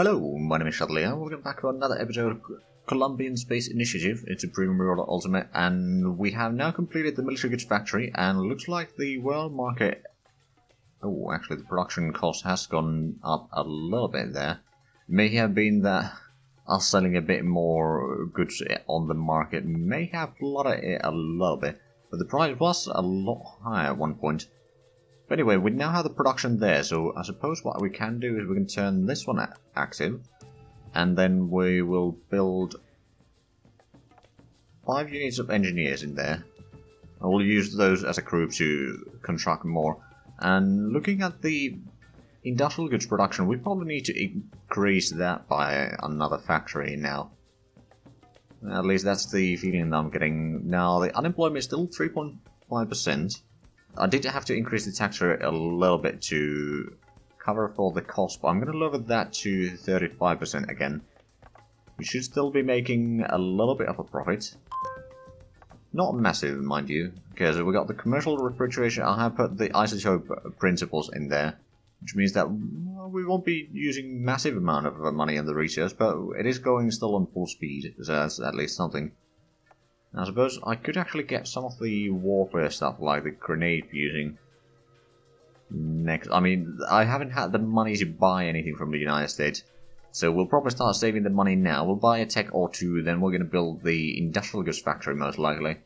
Hello, my name is Shadley, and welcome back to another episode of Colombian Space Initiative. It's a Premium Ruler Ultimate, and we have now completed the military goods factory, and looks like the world market... Oh, actually the production cost has gone up a little bit there. May have been that us selling a bit more goods on the market may have flooded it a little bit, but the price was a lot higher at one point. But anyway, we now have the production there, so I suppose what we can do is we can turn this one active, and then we will build 5 units of engineers in there. I will use those as a crew to construct more. And looking at the industrial goods production, we probably need to increase that by another factory now. At least that's the feeling that I'm getting. Now, the unemployment is still 3.5%. I did have to increase the tax rate a little bit to cover for the cost, but I'm going to lower that to 35% again. We should still be making a little bit of a profit. Not massive, mind you, because we got the commercial refrigeration. I have put the isotope principles in there, which means that we won't be using massive amount of money in the research, but it is going still on full speed, so that's at least something. I suppose I could actually get some of the warfare stuff, like the grenade fusing, next. I mean, I haven't had the money to buy anything from the United States, so we'll probably start saving the money now. We'll buy a tech or two, then we're going to build the industrial goods factory most likely,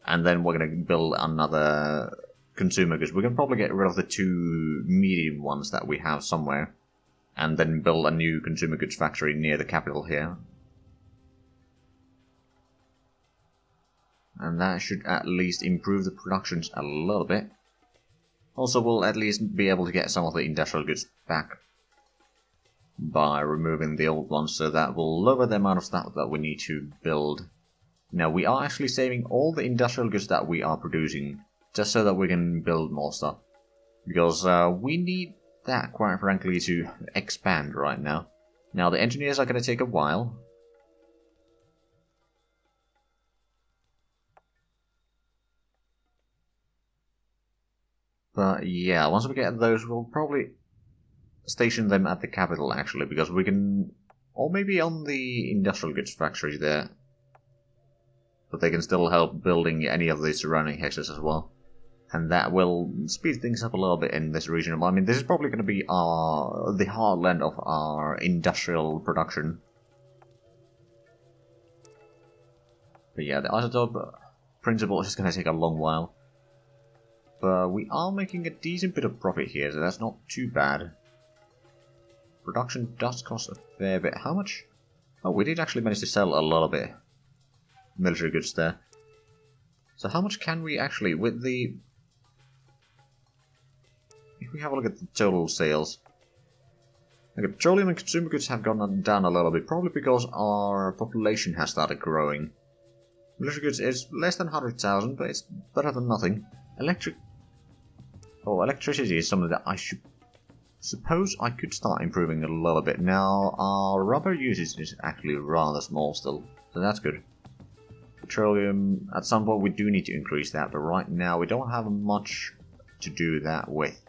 and then we're going to build another consumer goods. We're going to probably get rid of the 2 medium ones that we have somewhere, and then build a new consumer goods factory near the capital here. And that should at least improve the productions a little bit. Also, we'll at least be able to get some of the industrial goods back by removing the old ones, so that will lower the amount of stuff that we need to build. Now, we are actually saving all the industrial goods that we are producing, just so that we can build more stuff. Because we need that, quite frankly, to expand right now. Now, the engineers are going to take a while. But yeah, once we get those, we'll probably station them at the capital, actually, because we can... Or maybe on the industrial goods factory there. But they can still help building any of the surrounding hexes as well. And that will speed things up a little bit in this region. I mean, this is probably going to be the heartland of our industrial production. But yeah, the isotope principle is just going to take a long while. But we are making a decent bit of profit here, so that's not too bad. Production does cost a fair bit. How much? Oh, we did actually manage to sell a little bit military goods there. So how much can we actually, with the... If we have a look at the total sales... Okay, petroleum and consumer goods have gone down a little bit, probably because our population has started growing. Military goods is less than 100,000, but it's better than nothing. Electricity is something that I suppose I could start improving a little bit. Now, our rubber usage is actually rather small still, so that's good. Petroleum, at some point we do need to increase that, but right now we don't have much to do that with.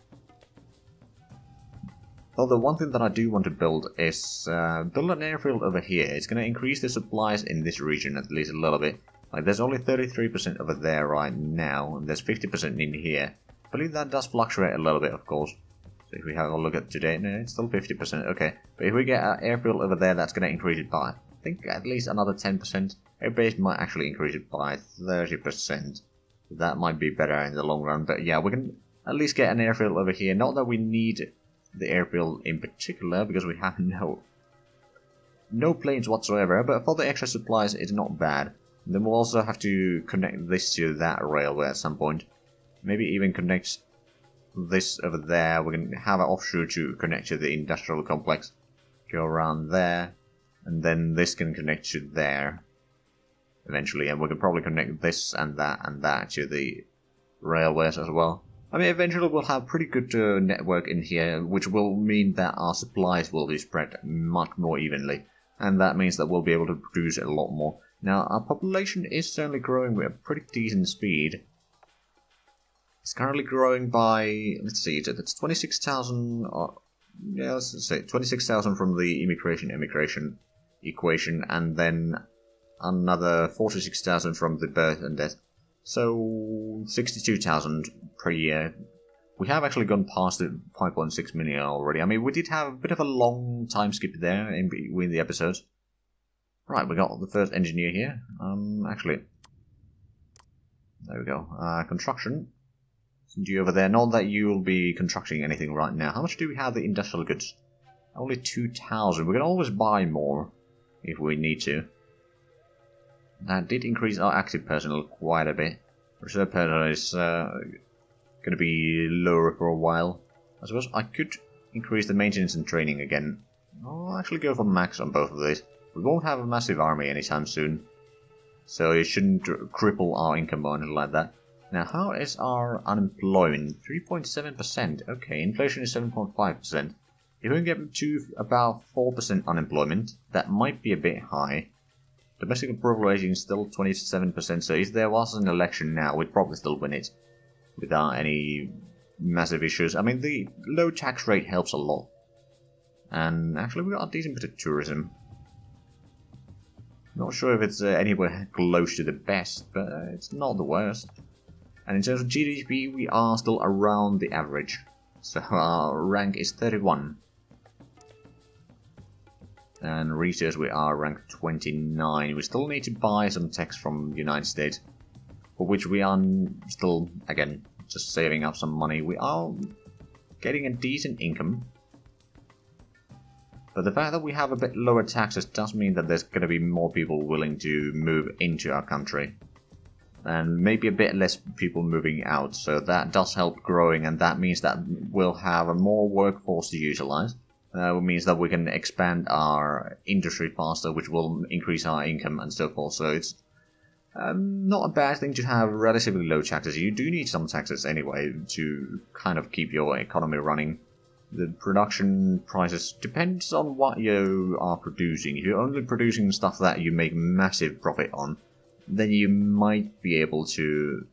Although one thing that I do want to build is build an airfield over here. It's going to increase the supplies in this region at least a little bit. Like, there's only 33% over there right now, and there's 50% in here. I believe that does fluctuate a little bit, of course. So if we have a look at today, no, it's still 50%, okay. But if we get an airfield over there, that's going to increase it by, I think, at least another 10%. Airbase might actually increase it by 30%. That might be better in the long run, but yeah, we can at least get an airfield over here. Not that we need the airfield in particular, because we have no planes whatsoever, but for the extra supplies, it's not bad. Then we'll also have to connect this to that railway at some point. Maybe even connect this over there. We can have an offshoot to connect to the industrial complex. Go around there. And then this can connect to there. Eventually. And we can probably connect this and that to the railways as well. I mean, eventually we'll have pretty good network in here, which will mean that our supplies will be spread much more evenly. And that means that we'll be able to produce a lot more. Now, our population is certainly growing with a pretty decent speed. It's currently growing by, let's see, it's 26,000 yeah, let's say 26,000 from the immigration equation, and then another 46,000 from the birth and death. So 62,000 per year. We have actually gone past the 5.6 million already. I mean, we did have a bit of a long time skip there in between the episodes. Right, we got the first engineer here. Actually, there we go. Construction. Send you over there. Not that you'll be constructing anything right now. How much do we have the industrial goods? Only 2,000. We can always buy more if we need to. That did increase our active personnel quite a bit. Reserve personnel is going to be lower for a while. I suppose I could increase the maintenance and training again. I'll actually go for max on both of these. We won't have a massive army anytime soon, so it shouldn't cripple our income or anything like that. Now, how is our unemployment? 3.7%. Okay, inflation is 7.5%. If we can get to about 4% unemployment, that might be a bit high. Domestic approval rating is still 27%, so if there was an election now, we'd probably still win it without any massive issues. I mean, the low tax rate helps a lot. And actually, we got a decent bit of tourism. Not sure if it's anywhere close to the best, but it's not the worst. And in terms of GDP, we are still around the average. So our rank is 31. And research, we are ranked 29. We still need to buy some techs from the United States, for which we are still, again, just saving up some money. We are getting a decent income. But the fact that we have a bit lower taxes does mean that there's going to be more people willing to move into our country. And maybe a bit less people moving out, so that does help growing, and that means that we'll have a more workforce to utilize. It means that we can expand our industry faster, which will increase our income and so forth. So it's not a bad thing to have relatively low taxes. You do need some taxes anyway to kind of keep your economy running. The production prices depends on what you are producing. If you're only producing stuff that you make massive profit on, then you might be able to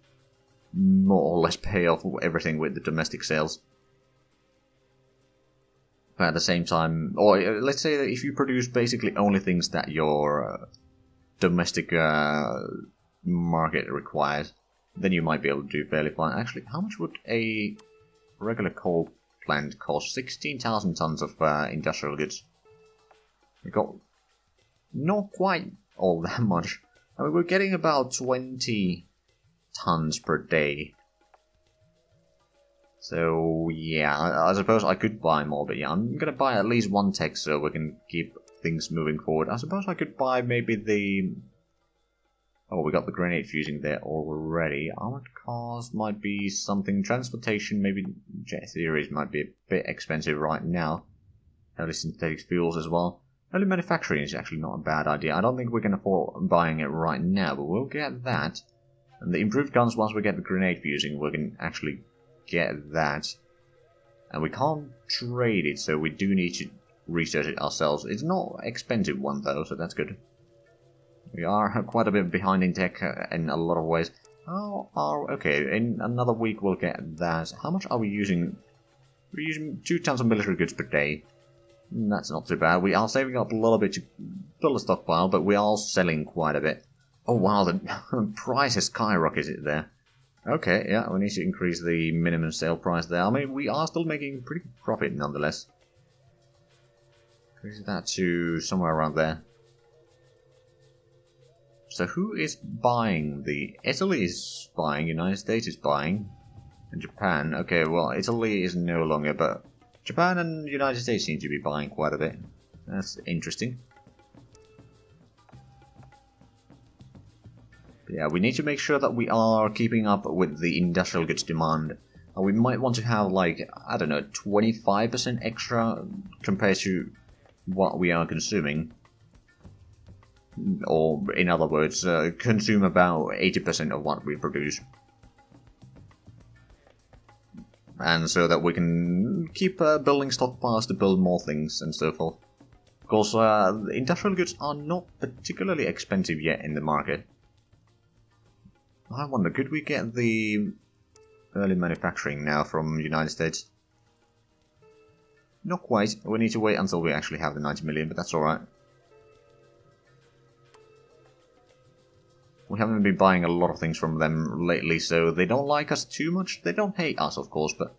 more or less pay off everything with the domestic sales. But at the same time, or let's say that if you produce basically only things that your domestic market requires, then you might be able to do fairly fine. Actually, how much would a regular coal plant cost? 16,000 tons of industrial goods. We got not quite all that much. I mean, we're getting about 20 tons per day. So, yeah, I suppose I could buy more, but yeah, I'm going to buy at least one tech so we can keep things moving forward. I suppose I could buy maybe the... Oh, we got the grenade fusing there already. Armored cars might be something. Transportation, maybe jet theories might be a bit expensive right now. Early synthetic fuels as well. Early manufacturing is actually not a bad idea. I don't think we can afford buying it right now, but we'll get that. And the improved guns, once we get the grenade fusing, we can actually get that. And we can't trade it, so we do need to research it ourselves. It's not an expensive one though, so that's good. We are quite a bit behind in tech in a lot of ways. Okay, in another week we'll get that. How much are we using? We're using 2 tons of military goods per day. That's not too bad. We are saving up a little bit to build a stockpile, but we are selling quite a bit. Oh wow, the price has skyrocketed there. Okay, yeah, we need to increase the minimum sale price there. I mean, we are still making pretty good profit nonetheless. Increase that to somewhere around there. So who is buying the... Italy is buying, United States is buying, and Japan. Okay, well, Italy is no longer, but Japan and United States seem to be buying quite a bit. That's interesting. But yeah, we need to make sure that we are keeping up with the industrial goods demand. We might want to have, like, I don't know, 25% extra compared to what we are consuming. Or, in other words, consume about 80% of what we produce. And so that we can keep building stockpiles to build more things and so forth. Of course, industrial goods are not particularly expensive yet in the market. I wonder, could we get the early manufacturing now from the United States? Not quite. We need to wait until we actually have the 90 million, but that's alright. We haven't been buying a lot of things from them lately, so they don't like us too much. They don't hate us, of course, but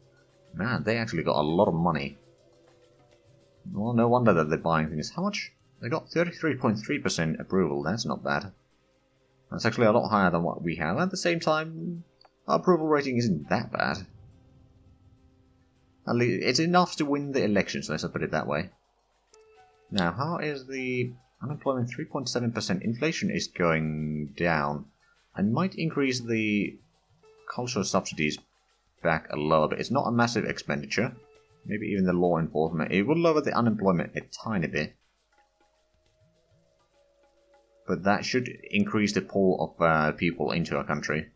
man, they actually got a lot of money. Well, no wonder that they're buying things. How much? They got 33.3% approval. That's not bad. That's actually a lot higher than what we have. At the same time, our approval rating isn't that bad. At least it's enough to win the elections, let's put it that way. Now, how is the unemployment? 3.7%. Inflation is going down. I might increase the cultural subsidies back a little bit. It's not a massive expenditure. Maybe even the law enforcement. It would lower the unemployment a tiny bit. But that should increase the pool of people into our country.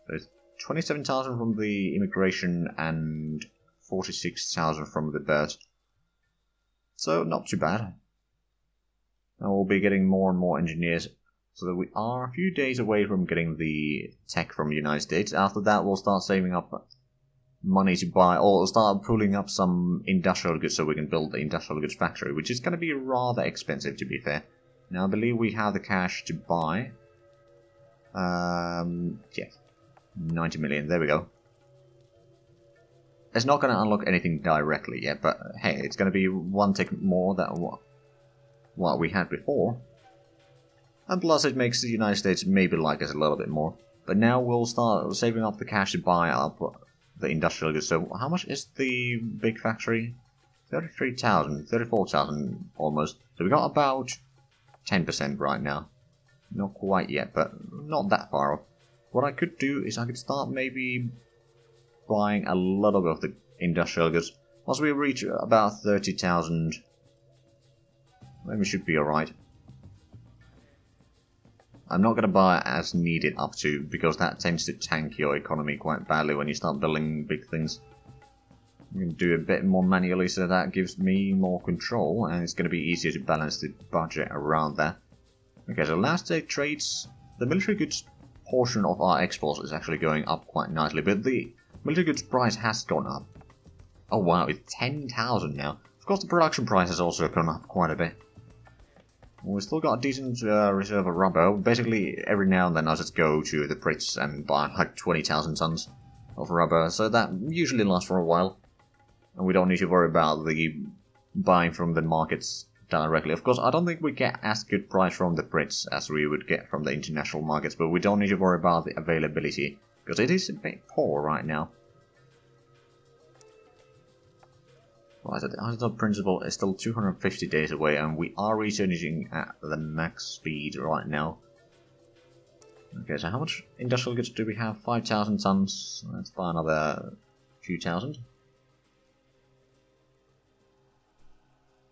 There's 27,000 from the immigration and 46,000 from the births. So, not too bad. Now we'll be getting more and more engineers, so that we are a few days away from getting the tech from the United States. After that, we'll start saving up money to buy, or start pulling up some industrial goods so we can build the industrial goods factory, which is going to be rather expensive, to be fair. Now, I believe we have the cash to buy. Yeah, 90 million, there we go. It's not going to unlock anything directly yet, but hey, it's going to be one tick more than what we had before. And plus it makes the United States maybe like us a little bit more. But now we'll start saving up the cash to buy up the industrial goods. So how much is the big factory? 33,000, 34,000 almost. So we got about 10% right now. Not quite yet, but not that far off. What I could do is I could start maybe buying a little bit of the industrial goods. Once we reach about 30,000, then we should be alright. I'm not going to buy as needed up to, because that tends to tank your economy quite badly when you start building big things. I'm going to do a bit more manually, so that gives me more control, and it's going to be easier to balance the budget around that. Okay, so last day trades, the military goods portion of our exports is actually going up quite nicely, but the military goods price has gone up. Oh wow, it's 10,000 now. Of course the production price has also gone up quite a bit. We've still got a decent reserve of rubber. Basically, every now and then I just go to the Brits and buy like 20,000 tons of rubber, so that usually lasts for a while. And we don't need to worry about the buying from the markets directly. Of course, I don't think we get as good price from the Brits as we would get from the international markets, but we don't need to worry about the availability, because it is a bit poor right now. Right, the isotope principle is still 250 days away, and we are researching at the max speed right now. Okay, so how much industrial goods do we have? 5,000 tons. Let's buy another few thousand.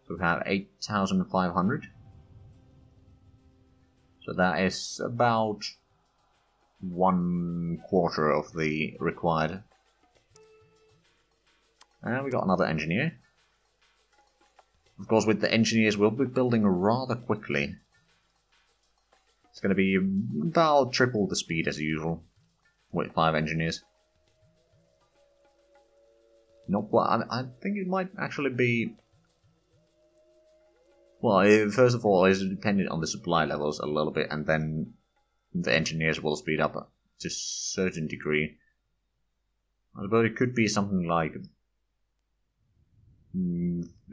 So we have 8,500. So that is about 1/4 of the required. And we got another engineer. Of course, with the engineers, we'll be building rather quickly. It's going to be about triple the speed as usual, with 5 engineers. Not well, I think it might actually be... Well, first of all, it's dependent on the supply levels a little bit, and then the engineers will speed up to a certain degree. But it could be something like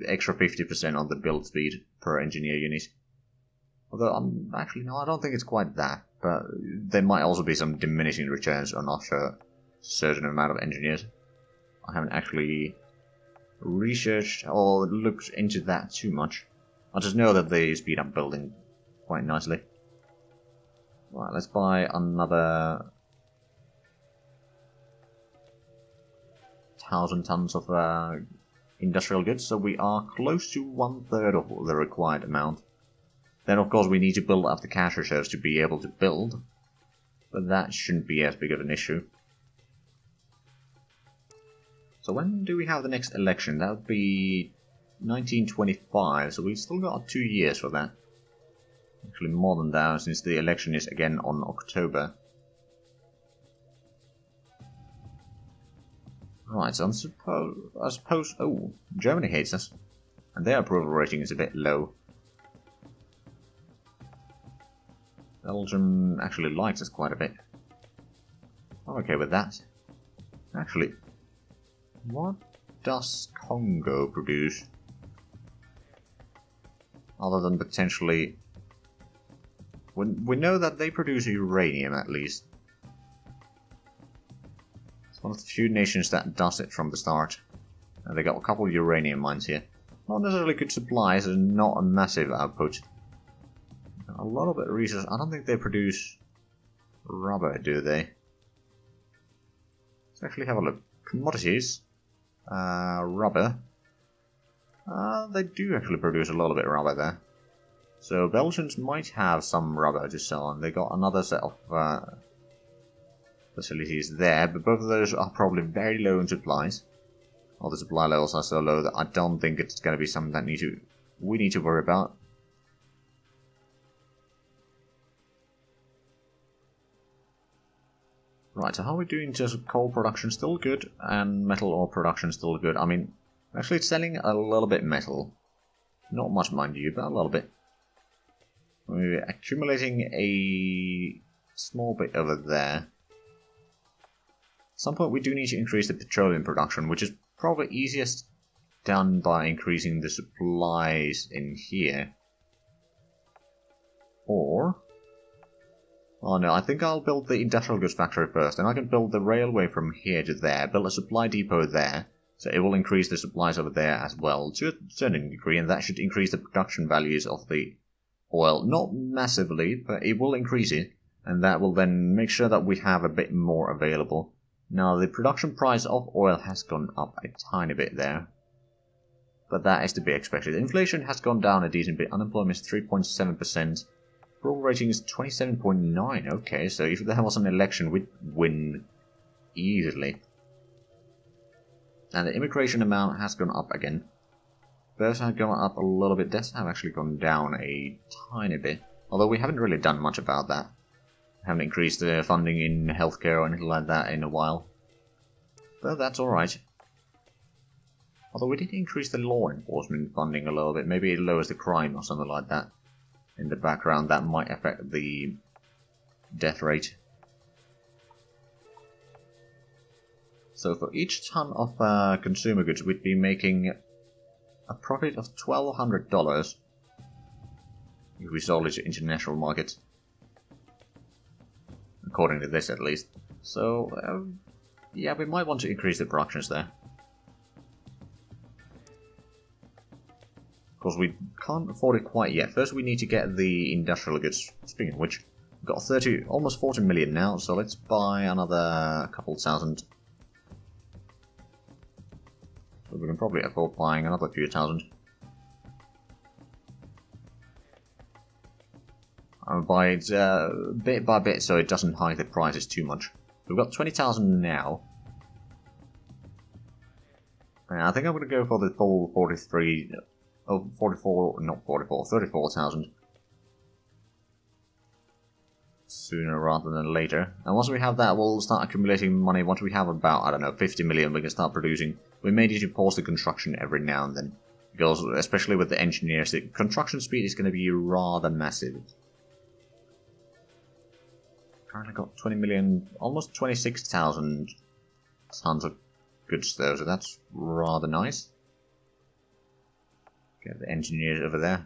extra 50% on the build speed per engineer unit. Although, actually, no, I don't think it's quite that. But there might also be some diminishing returns on after a certain amount of engineers. I haven't actually researched or looked into that too much. I just know that they speed up building quite nicely. Right, let's buy another 1,000 tons of industrial goods, so we are close to 1/3 of the required amount. Then of course we need to build up the cash reserves to be able to build, but that shouldn't be as big of an issue. So when do we have the next election? That would be 1925, so we've still got 2 years for that. Actually more than that, since the election is again on October. Right, so I suppose... Oh, Germany hates us. And their approval rating is a bit low. Belgium actually likes us quite a bit. I'm okay with that. Actually, what does Congo produce? Other than potentially... We know that they produce uranium, at least. It's one of the few nations that does it from the start. And they got a couple of uranium mines here. Not necessarily good supplies, and not a massive output. A lot of it research. I don't think they produce rubber, do they? Let's actually have a look. Commodities. Rubber. They do actually produce a lot of it rubber there. So Belgians might have some rubber to sell, and they got another set of facilities there, but both of those are probably very low in supplies. All the supply levels are so low that I don't think it's going to be something that we need to worry about. Right, so how are we doing in terms of coal production? Still good, and metal ore production still good. I mean, actually it's selling a little bit metal. Not much, mind you, but a little bit. We're accumulating a small bit over there. At some point we do need to increase the petroleum production, which is probably easiest done by increasing the supplies in here. Or... oh no, I think I'll build the industrial goods factory first, and I can build the railway from here to there, build a supply depot there, so it will increase the supplies over there as well, to a certain degree, and that should increase the production values of the oil. Not massively, but it will increase it, and that will then make sure that we have a bit more available. Now, the production price of oil has gone up a tiny bit there, but that is to be expected. Inflation has gone down a decent bit, unemployment is 3.7%. Approval rating is 27.9. Okay, so if there was an election, we'd win easily. And the immigration amount has gone up again. Births have gone up a little bit. Deaths have actually gone down a tiny bit. Although we haven't really done much about that. Haven't increased the funding in healthcare or anything like that in a while. But that's alright. Although we did increase the law enforcement funding a little bit. Maybe it lowers the crime or something like that. In the background, that might affect the death rate. So for each ton of consumer goods, we'd be making a profit of $1,200 if we sold it to international markets. According to this, at least. So, yeah, we might want to increase the productions there. Of course, we can't afford it quite yet. First, we need to get the industrial goods. Speaking of which, we've got almost 40 million now, so let's buy another couple thousand. So we can probably afford buying another few thousand. I'll buy it bit by bit so it doesn't hike the prices too much. We've got 20,000 now. And I think I'm going to go for the full 43... oh, 44, not 44, 34,000. Sooner rather than later. And once we have that, we'll start accumulating money. Once we have about, I don't know, 50 million, we can start producing. We may need to pause the construction every now and then. Because, especially with the engineers, the construction speed is going to be rather massive. Currently got 20 million, almost 26,000 tons of goods though, so that's rather nice. Get the engineers over there.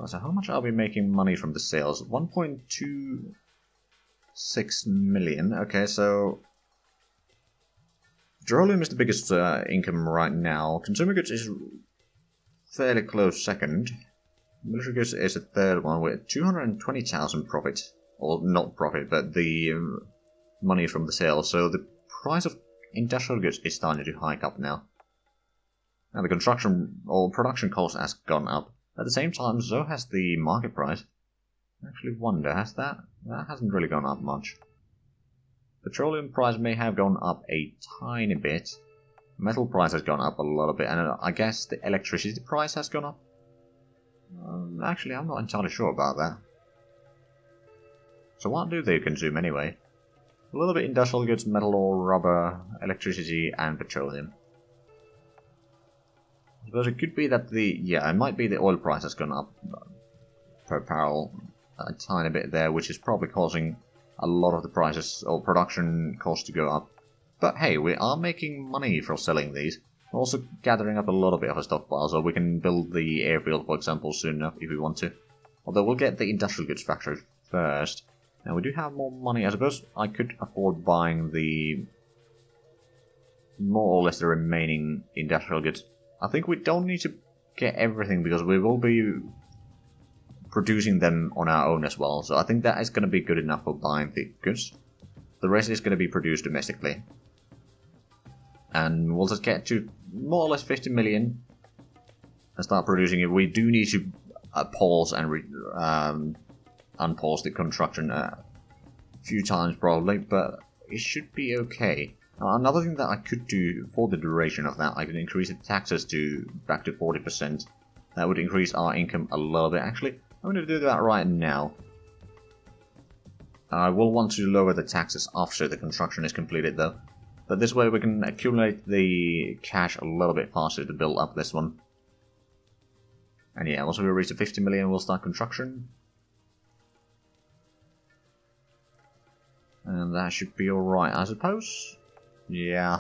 So how much are we making money from the sales? 1.26 million. Okay, so petroleum is the biggest income right now. Consumer goods is fairly close second. Military goods is the third one with 220,000 profit. Or not profit, but the money from the sales. So the price of industrial goods is starting to hike up now. And the construction or production cost has gone up. At the same time, so has the market price. I actually wonder, has that? That hasn't really gone up much. Petroleum price may have gone up a tiny bit. Metal price has gone up a little bit, and I guess the electricity price has gone up. Actually, I'm not entirely sure about that. So what do they consume anyway? A little bit industrial goods, metal ore, rubber, electricity, and petroleum. I suppose it could be that it might be the oil price has gone up per barrel a tiny bit there, which is probably causing a lot of the prices or production costs to go up. But hey, we are making money from selling these. We're also gathering up a little bit of a stockpile, so we can build the airfield, for example, soon enough if we want to. Although we'll get the industrial goods factory first. Now we do have more money. I suppose I could afford buying the more or less the remaining industrial goods. I think we don't need to get everything because we will be producing them on our own as well. So I think that is going to be good enough for buying the goods. The rest is going to be produced domestically. And we'll just get to more or less 50 million and start producing it. We do need to pause and unpause the construction a few times probably, but it should be okay. Now, another thing that I could do for the duration of that, I could increase the taxes back to 40%. That would increase our income a little bit. Actually, I'm going to do that right now. I will want to lower the taxes after the construction is completed though. But this way we can accumulate the cash a little bit faster to build up this one. And yeah, once we reach the 50 million, we'll start construction. And that should be alright, I suppose. Yeah,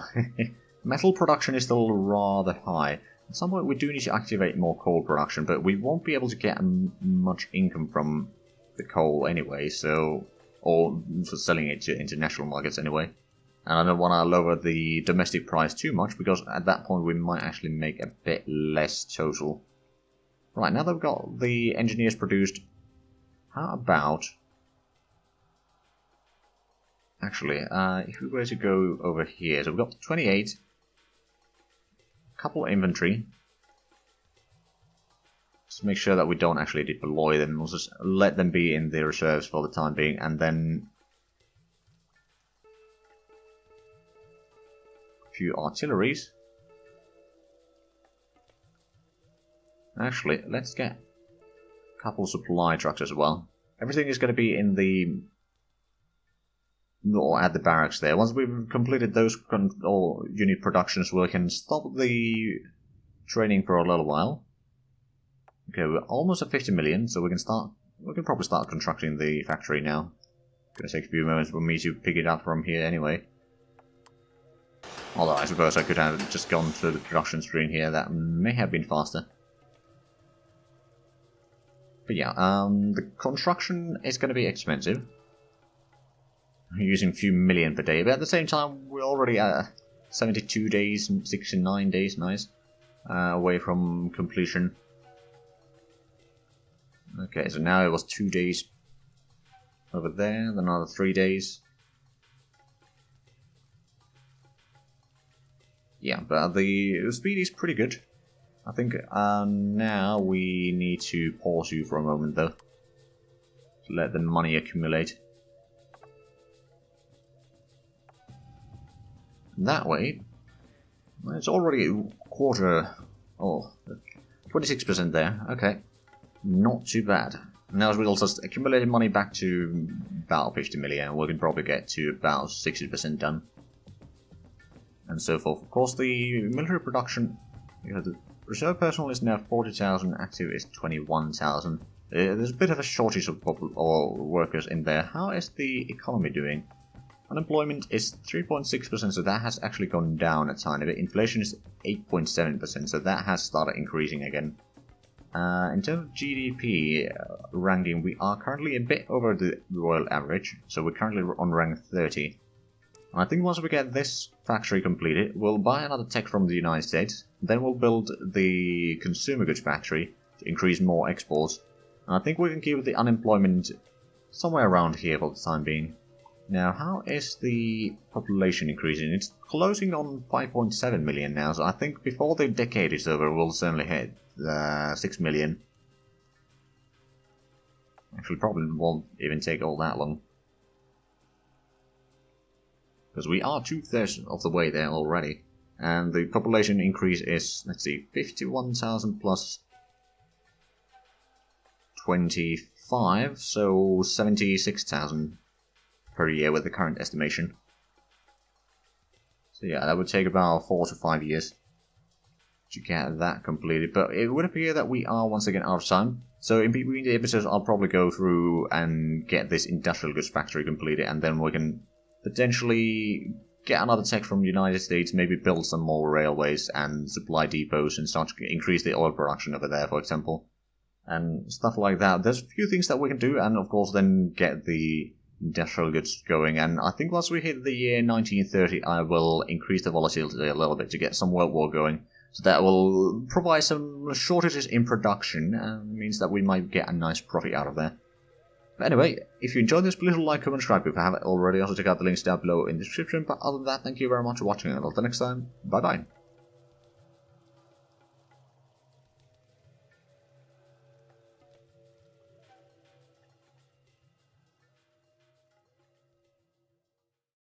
metal production is still rather high. At some point we do need to activate more coal production, but we won't be able to get much income from the coal anyway, so... or for selling it to international markets anyway. And I don't want to lower the domestic price too much, because at that point we might actually make a bit less total. Right, now that we've got the engineers produced, how about... Actually, if we were to go over here, so we've got 28, a couple inventory. Just make sure that we don't actually deploy them, we'll just let them be in the reserves for the time being, and then a few artilleries. Actually, let's get a couple supply trucks as well. Everything is going to be in the... or at the barracks there. Once we've completed those unit productions, we can stop the training for a little while. Okay, we're almost at 50 million, so we can probably start constructing the factory now. Gonna take a few moments for me to pick it up from here anyway. Although I suppose I could have just gone through the production screen here, that may have been faster. But yeah, the construction is going to be expensive. We're using a few million per day, but at the same time we're already at 72 days, 69 days, nice, away from completion. Okay, so now it was 2 days over there, then another 3 days. Yeah, but the speed is pretty good. I think now we need to pause you for a moment though, to let the money accumulate. That way, it's already a quarter, 26% there, okay, not too bad. Now as we'll just accumulate money back to about 50 million, we can probably get to about 60% done. And so forth. Of course, the military production, the reserve personnel is now 40,000, active is 21,000. There's a bit of a shortage of workers in there. How is the economy doing? Unemployment is 3.6%, so that has actually gone down a tiny bit. Inflation is 8.7%, so that has started increasing again. In terms of GDP ranking, we are currently a bit over the royal average, so we're currently on rank 30. And I think once we get this factory completed, we'll buy another tech from the United States, then we'll build the consumer goods factory to increase more exports. And I think we can keep the unemployment somewhere around here for the time being. Now, how is the population increasing? It's closing on 5.7 million now, so I think before the decade is over, we'll certainly hit 6 million. Actually, probably won't even take all that long. Because we are 2/3 of the way there already. And the population increase is, let's see, 51,000 plus 25, so 76,000 per year with the current estimation. So yeah, that would take about 4 to 5 years to get that completed, but it would appear that we are once again out of time. So in between the episodes, I'll probably go through and get this industrial goods factory completed, and then we can potentially get another tech from the United States, maybe build some more railways and supply depots and start to increase the oil production over there, for example. And stuff like that. There's a few things that we can do, and of course then get the industrial goods going. And I think once we hit the year 1930, I will increase the volatility a little bit to get some World War going. So that will provide some shortages in production, and means that we might get a nice profit out of there. But anyway, if you enjoyed this, please like, comment, subscribe if you haven't already. Also check out the links down below in the description. But other than that, thank you very much for watching, and until next time, bye bye.